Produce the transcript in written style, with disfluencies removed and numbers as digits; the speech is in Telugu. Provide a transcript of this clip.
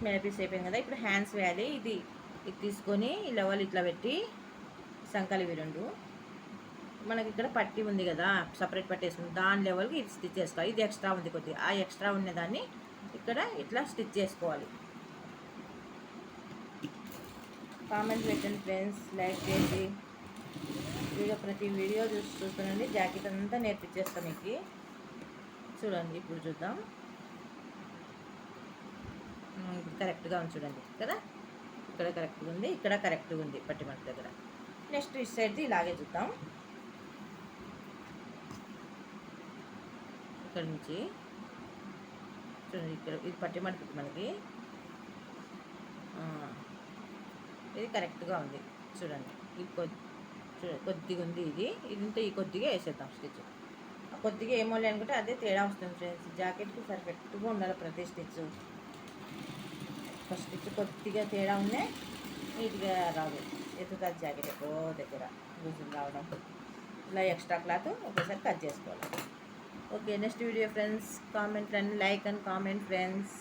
స్మేల్ పీస్ అయిపోయింది కదా. ఇప్పుడు హ్యాండ్స్ వేయాలి. ఇది తీసుకొని ఈ లెవెల్ ఇట్లా పెట్టి సంకలి ఇవి రెండు మనకి ఇక్కడ పట్టి ఉంది కదా, సపరేట్ పట్టి వేసుకుంది, దాని లెవెల్కి ఇది స్టిచ్ చేసుకోవాలి. ఇది ఎక్స్ట్రా ఉంది కొద్దిగా, ఆ ఎక్స్ట్రా ఉన్నదాన్ని ఇక్కడ ఇట్లా స్టిచ్ చేసుకోవాలి. కామెంట్ పెట్టండి ఫ్రెండ్స్, లైక్ చేసి ప్రతి వీడియో చూస్తుండండి. జాకెట్ అంతా నేర్పించేస్తాం మీకు. చూడండి ఇప్పుడు చూద్దాం. ఇప్పుడు కరెక్ట్గా ఉంది చూడండి కదా, ఇక్కడ కరెక్ట్గా ఉంది, ఇక్కడ కరెక్ట్గా ఉంది పట్టి మనకి దగ్గర. నెక్స్ట్ ఇటు సైడ్ది ఇలాగే చూద్దాం. ఇక్కడ నుంచి చూడండి, ఇక్కడ ఇది పట్టి మనకి ఇది కరెక్ట్గా ఉంది చూడండి. ఇది కొద్దిగా ఉంది, ఇది ఇంత ఈ కొద్దిగా వేసేద్దాం స్టిచ్. కొద్దిగా ఏమోలే అనుకుంటే అదే తేడా వస్తుంది ఫ్రెండ్స్. జాకెట్కి పర్ఫెక్ట్గా ఉండాలి ప్రతి స్టిచ్. ఒక స్టిచ్ కొద్దిగా తేడా ఉన్నాయి, నీట్గా రాదు, ఎత్తుతుంది జాకెట్ ఎక్కడో దగ్గర లూజులు రావడం. ఇలా ఎక్స్ట్రా క్లాత్ ఒకేసారి కట్ చేసుకోవాలి. Okay, next video friends. Comment and like and comment friends.